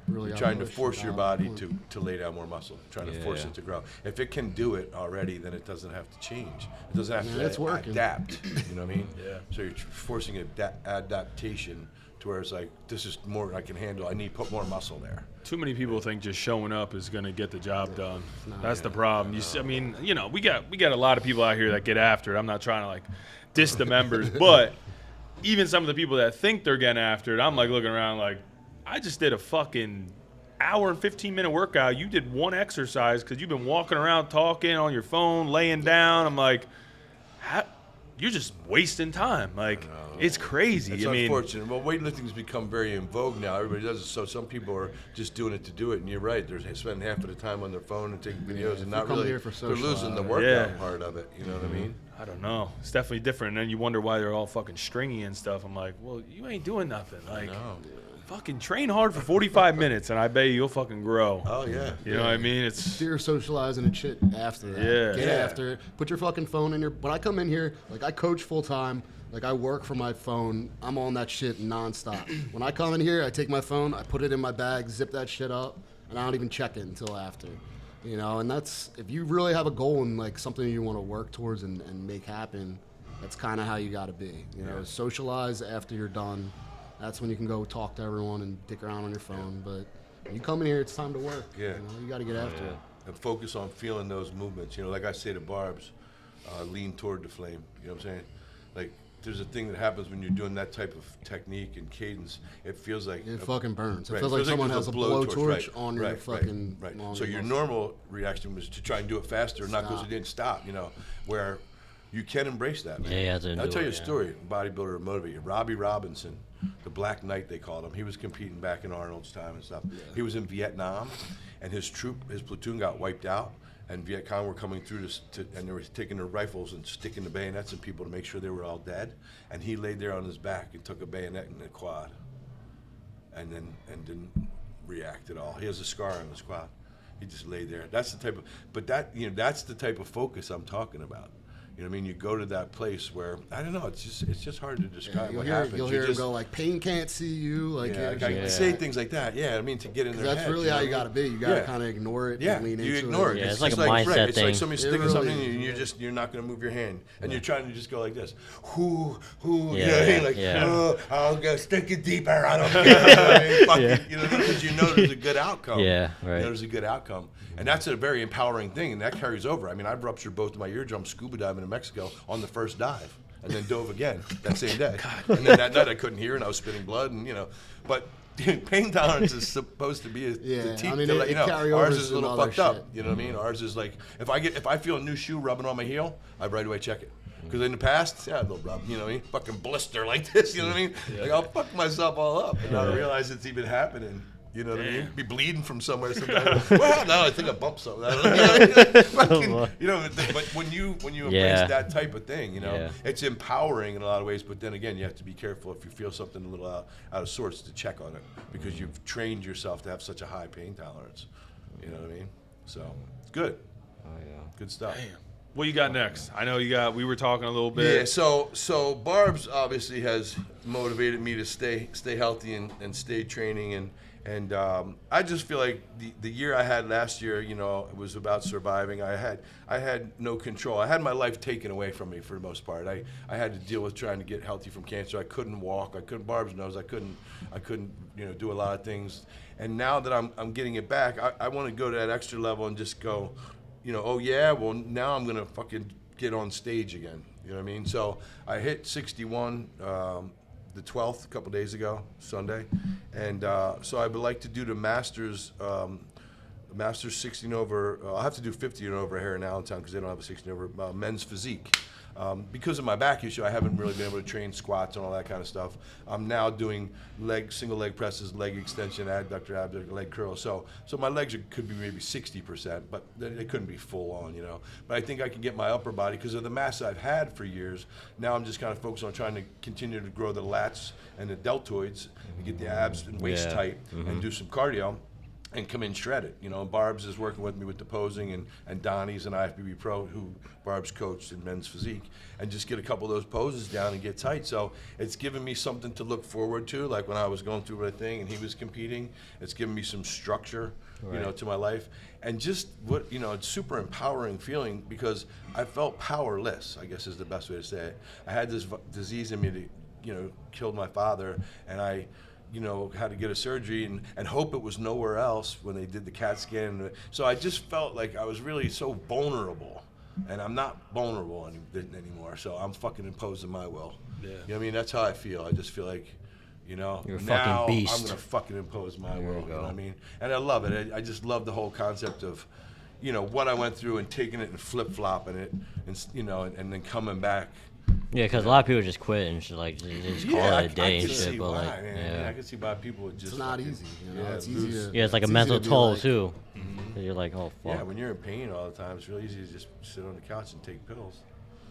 really You're gotta trying to push force it your out. body to lay down more muscle, trying to Yeah, force yeah. it to grow. If it can do it already, then it doesn't have to change. It doesn't have Yeah, to it's working. adapt. You know what I mean? Yeah. So you're forcing adaptation to where it's like, this is more I can handle. I need to put more muscle there. Too many people think just showing up is going to get the job done. That's the problem. I mean, you know, we got a lot of people out here that get after it. I'm not trying to like diss the members, but even some of the people that think they're getting after it, I'm like looking around like, I just did a fucking hour and 15-minute workout. You did one exercise because you've been walking around talking on your phone, laying down. I'm like, you're just wasting time. Like, it's crazy. It's I mean, unfortunate. Well, weightlifting's become very in vogue now. Everybody does it. So some people are just doing it to do it. And you're right. They're spending half of the time on their phone and taking videos and not come really. here for They're losing the social workout Yeah. part of it. You know what I mean? I don't know. It's definitely different. And then you wonder why they're all fucking stringy and stuff. I'm like, well, you ain't doing nothing. Like, fucking train hard for 45 minutes, and I bet you'll fucking grow. Oh yeah. You know what I mean? It's Do your socializing and shit after that. Yeah. Get Yeah. after it. Put your fucking phone in your. When I come in here, like I coach full time. Like I work for my phone. I'm on that shit nonstop. When I come in here, I take my phone, I put it in my bag, zip that shit up, and I don't even check it until after. You know, and that's if you really have a goal and like something you want to work towards and make happen. That's kind of how you got to be. You know, socialize after you're done. That's when you can go talk to everyone and dick around on your phone. But when you come in here, it's time to work. Yeah. You know, you got to get after it. And focus on feeling those movements. You know, like I say to Barbs, lean toward the flame. You know what I'm saying? Like, there's a thing that happens when you're doing that type of technique and cadence. It feels like It fucking burns. It right, feels like someone there's has a blowtorch right, on your right, fucking. right. on So your muscle. normal reaction was to try and do it faster, not because Stop. it didn't stop. You know, where you can embrace that. Man. Yeah, you have to I'll do tell you it, a yeah. story. Bodybuilder to motivate you. Robbie Robinson, the Black Knight they called him. He was competing back in Arnold's time and stuff. He was in Vietnam, and his platoon got wiped out. and Viet Cong were coming through and they were taking their rifles and sticking the bayonets in people to make sure they were all dead. And he laid there on his back and took a bayonet in the quad, and didn't react at all. He has a scar on his quad. He just laid there. That's the type of, that's the type of focus I'm talking about. You know what I mean? You go to that place where, I don't know, it's just hard to describe what happens. You'll hear him go like, pain can't see you. Like, I say things like that. Yeah, I mean, to get in their head. That's really how you got to be. You got to kind of ignore it and lean into it. You ignore it. Yeah, it's like a mindset It's thing. like somebody sticking something in you, and you're not going to move your hand. And you're trying to just go like this. Whoo, you know what I mean? Like, oh, I'll go stick it deeper. I don't care. Fuck it. You know, because you know there's a good outcome. Yeah, right. You know there's a good outcome. And that's a very empowering thing, and that carries over. I mean, I've ruptured both of my eardrums scuba diving in Mexico on the first dive, and then dove again that same day. And then that night I couldn't hear, and I was spitting blood, and but pain tolerance is supposed to be the teeth to let you know. Ours is a little fucked up. You know what I mean? Ours is like, if I feel a new shoe rubbing on my heel, I right away check it. Because in the past, they'll rub, you know what I mean? Fucking blister like this, you know what I mean? Like, I'll fuck myself all up, and I realize it's even happening. You know what I mean? Be bleeding from somewhere sometimes. Well, no, I think I bumped something. But when you embrace that type of thing, it's empowering in a lot of ways. But then again, you have to be careful if you feel something a little out of sorts to check on it, because you've trained yourself to have such a high pain tolerance. You know what I mean? So it's good. Oh yeah. Good stuff. Damn. What you got next? I know we were talking a little bit. Yeah, so Barbs obviously has motivated me to stay healthy and stay training, and I just feel like the year I had last year, it was about surviving. I had no control. I had my life taken away from me for the most part. I had to deal with trying to get healthy from cancer. I couldn't walk. Barbs knows I couldn't do a lot of things. And now that I'm getting it back, I want to go to that extra level and just go, oh yeah, well now I'm gonna fucking get on stage again. You know what I mean? So I hit 61 the 12th a couple days ago, Sunday, and so I would like to do the Masters 16 over. I'll have to do 50 and over here in Allentown because they don't have a 16 over men's physique. Because of my back issue, I haven't really been able to train squats and all that kind of stuff. I'm now doing single leg presses, leg extension, adductor, abductor, leg curls. So my legs could be maybe 60%, but they couldn't be full on, But I think I can get my upper body because of the mass I've had for years. Now I'm just kind of focused on trying to continue to grow the lats and the deltoids and get the abs and waist tight and do some cardio. And come in shredded, Barbs is working with me with the posing, and Donnie's an IFBB pro who Barbs coached in men's physique, and just get a couple of those poses down and get tight. So it's given me something to look forward to, like when I was going through a thing and he was competing. It's given me some structure, to my life, and just it's super empowering feeling because I felt powerless, I guess is the best way to say it. I had this disease in me that killed my father, and I had to get a surgery and hope it was nowhere else when they did the CAT scan. So I just felt like I was really so vulnerable, and I'm not vulnerable anymore. So I'm fucking imposing my will. Yeah. You know what I mean? That's how I feel. I just feel like, You're a now fucking beast. I'm going to fucking impose my will. You know what I mean? And I love it. I just love the whole concept of, what I went through and taking it and flip-flopping it and then coming back. Yeah, because a lot of people just quit and just call it a day and shit. But I can see why people would just. It's not easy. It's easy. It's like a mental toll too. You're like, oh fuck. Yeah, when you're in pain all the time, it's really easy to just sit on the couch and take pills.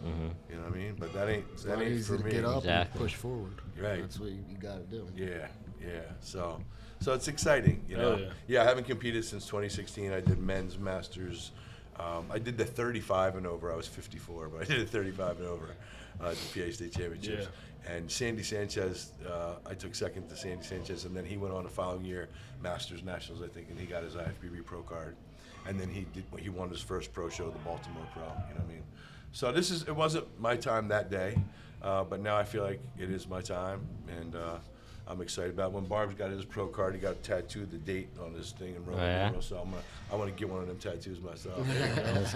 You know what I mean? But that ain't easy for to me. get up and Exactly. push forward. Right. That's what you got to do. Yeah. So it's exciting. Yeah, I haven't competed since 2016. I did men's masters. I did the 35 and over. I was 54, but I did the 35 and over. The PA State Championships. Yeah. And Sandy Sanchez, I took second to Sandy Sanchez, and then he went on the following year, Masters Nationals, I think, and he got his IFBB pro card. And then he won his first pro show, the Baltimore Pro, you know what I mean? So it wasn't my time that day, but now I feel like it is my time, and I'm excited about it. When Barbs got his pro card, he got tattooed the date on his thing in Rome. So I want to get one of them tattoos myself.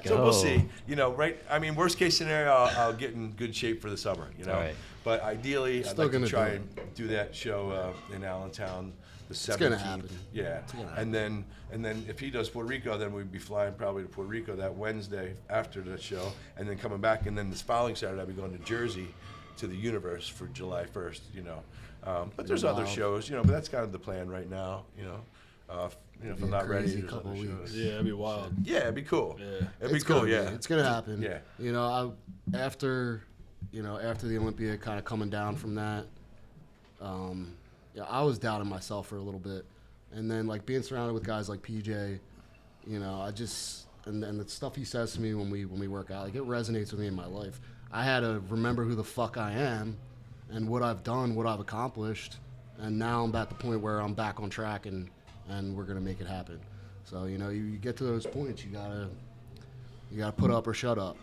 So we'll see. Right? I mean, worst case scenario, I'll get in good shape for the summer. Right. But ideally, I'd like to try and do that show in Allentown the 17th. It's gonna happen. Yeah. And then if he does Puerto Rico, then we'd be flying probably to Puerto Rico that Wednesday after the show, and then coming back, and then this following Saturday I'll be going to Jersey to the Universe for July 1st. But there's other shows, but that's kind of the plan right now. if I'm not ready, crazy there's couple other weeks. shows. Yeah, it'd be wild. Yeah, it'd be cool. Yeah. It'd be It's cool. gonna Yeah, it's gonna happen. Yeah. You know, after the Olympia, kind of coming down from that, I was doubting myself for a little bit, and then like being surrounded with guys like PJ, I just and the stuff he says to me when we work out, like it resonates with me in my life. I had to remember who the fuck I am, and what I've done, what I've accomplished, and now I'm at the point where I'm back on track, and we're gonna make it happen. So you get to those points, you gotta put up or shut up.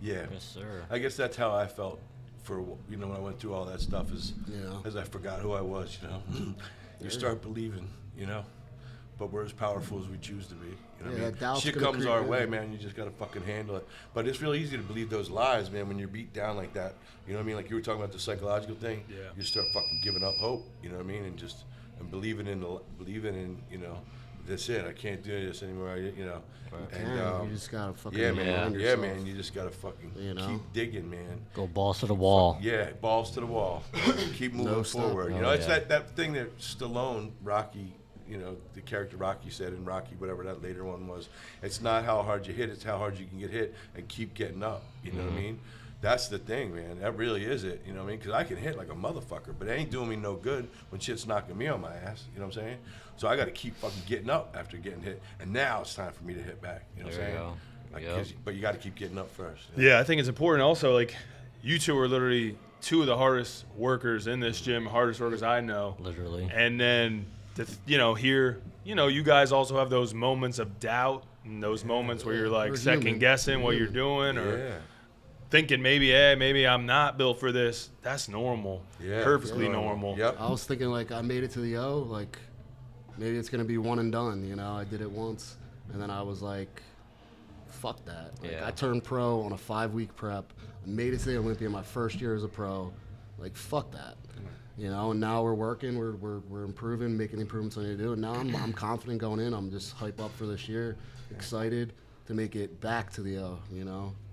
Yeah. Yes, sir. I guess that's how I felt for when I went through all that stuff. As I forgot who I was. You start believing. But we're as powerful as we choose to be. doubt's Shit gonna comes creep our in. way, man. You just gotta fucking handle it. But it's real easy to believe those lies, man. When you're beat down like that, you know what I mean? Like you were talking about the psychological thing. Yeah. You start fucking giving up hope. You know what I mean? And believing in that's it. I can't do this anymore. And you just gotta fucking yeah, man. remind Yeah, yourself. man. You just gotta fucking keep digging, man. Go balls to the wall. Yeah, balls to the wall. Keep moving No stop. forward. Oh, It's yeah. that thing that Stallone, Rocky, the character Rocky said in Rocky, whatever that later one was. It's not how hard you hit, it's how hard you can get hit and keep getting up. You know what I mean? That's the thing, man. That really is it. You know what I mean? Because I can hit like a motherfucker, but it ain't doing me no good when shit's knocking me on my ass. You know what I'm saying? So I got to keep fucking getting up after getting hit. And now it's time for me to hit back. You know what I'm There you saying? go. Like, Yep. but you got to keep getting up first. Yeah, I think it's important also, like, you two are literally two of the hardest workers in this gym, hardest workers I know. Literally. And then, here, you guys also have those moments of doubt and those moments where you're like We're second human. guessing what you're doing or Yeah. thinking maybe I'm not built for this. That's normal. Yeah. Perfectly normal. Yep. I was thinking like I made it to the O, like maybe it's gonna be one and done. I did it once, and then I was like, fuck that. Like, Yeah. I turned pro on a 5-week prep. I made it to the Olympia my first year as a pro. Like fuck that. And now we're working, we're improving, making the improvements I need to do, and now I'm confident going in. I'm just hype up for this year, excited to make it back to the O,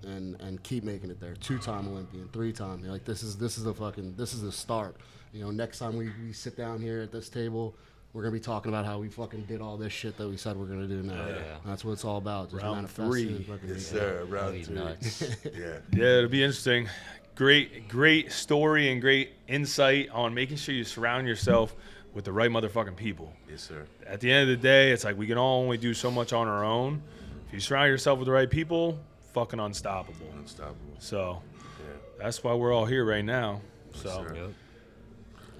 and keep making it there. 2-time Olympian, 3-time. Like this is the start. Next time we sit down here at this table, we're gonna be talking about how we fucking did all this shit that we said we're gonna do now. Yeah. That's what it's all about. Just Round manifesting 3. and fucking Yes, making it. sir. Round He's 3. nuts. Yeah. Yeah, it'll be interesting. Great story and great insight on making sure you surround yourself with the right motherfucking people. Yes, sir. At the end of the day, it's like we can all only do so much on our own. If you surround yourself with the right people, fucking unstoppable. Unstoppable. So Yeah. that's why we're all here right now. So sir. Yep.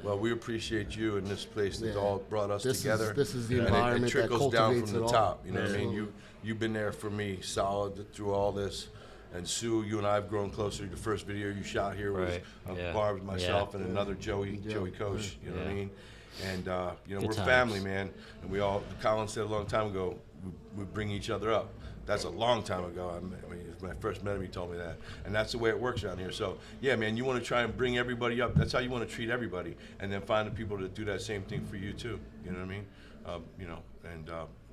Well, we appreciate you in this place that's Yeah. all brought us together. This is the And environment it trickles that down cultivates from the it all. top. You know what I mean? Yeah. You've been there for me, solid through all this. And Sue, you and I have grown closer. The first video you shot here was Right. of Yeah. Barbs, myself, Yeah. and another Joey Coach. You know what I Yeah. mean? And Good we're times. family, man. And we all. Colin said a long time ago, we bring each other up. That's a long time ago. I mean, when I first met him, he told me that. And that's the way it works around here. So, yeah, man, you want to try and bring everybody up. That's how you want to treat everybody. And then find the people that do that same thing for you, too. You know what I mean?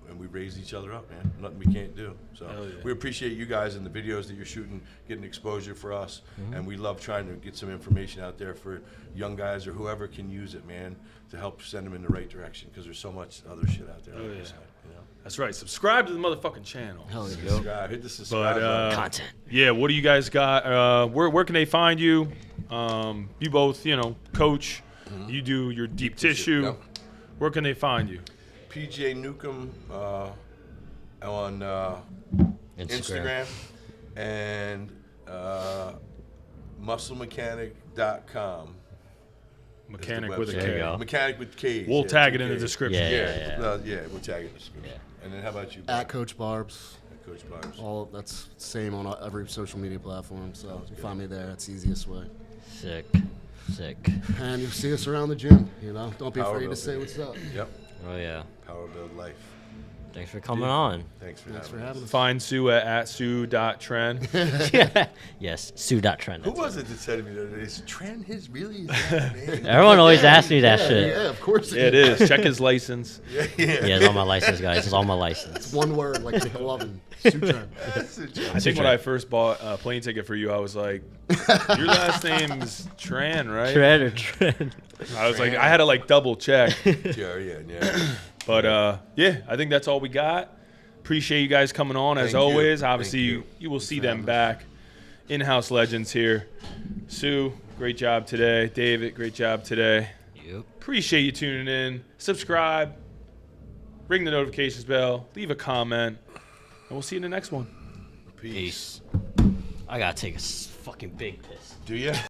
And we raise each other up, man. Nothing we can't do. So Hell yeah. we appreciate you guys and the videos that you're shooting, getting exposure for us. And we love trying to get some information out there for young guys or whoever can use it, man, to help send them in the right direction. Because there's so much other shit out there. Oh, like I yeah. said, that's right. Subscribe to the motherfucking channel. Hell yeah. Subscribe. Hit the subscribe But button. Content. yeah, what do you guys got? Where can they find you? You both, coach. You do your deep tissue. Yep. Where can they find you? PJ Newcomb on Instagram and musclemechanic.com. Mechanic is the with a website. There you K. go. Mechanic with K's. We'll yeah, tag it two in the Ks. description. Yeah. We'll tag it in the description. Yeah. And then how about you? At Coach Barbs. Coach Barbs. All that's same on every social media platform. So you find me there. That's the easiest way. Sick. And you'll see us around the gym. Don't be Power afraid to building. say what's up. Yep. Oh yeah. Power Build Life. Thanks for coming on. Thanks for Thanks for having us. having us. Find Sue at sue.trend. Yes. Sue.trend. Who was it that said to me the other day? Is Trend his really? Is that his name? Everyone always asks me that Yeah, shit. yeah, of course. Yeah, it is. Check his license. Yeah. Yeah, it's on my license, guys. It's on my license. One word, like McLovin. Sutra. I think when I first bought a plane ticket for you, I was like, your last name's Tran, right? Tread or trend. I was like, I had to double check. Yeah. But yeah, I think that's all we got. Appreciate you guys coming on as Thank you. always. Obviously, Thank you will see for them having us. back. In-house legends here. Sue, great job today. David, great job today. Yep. Appreciate you tuning in. Subscribe, ring the notifications bell, leave a comment, and we'll see you in the next one. Peace. I gotta take a fucking big piss. Do you?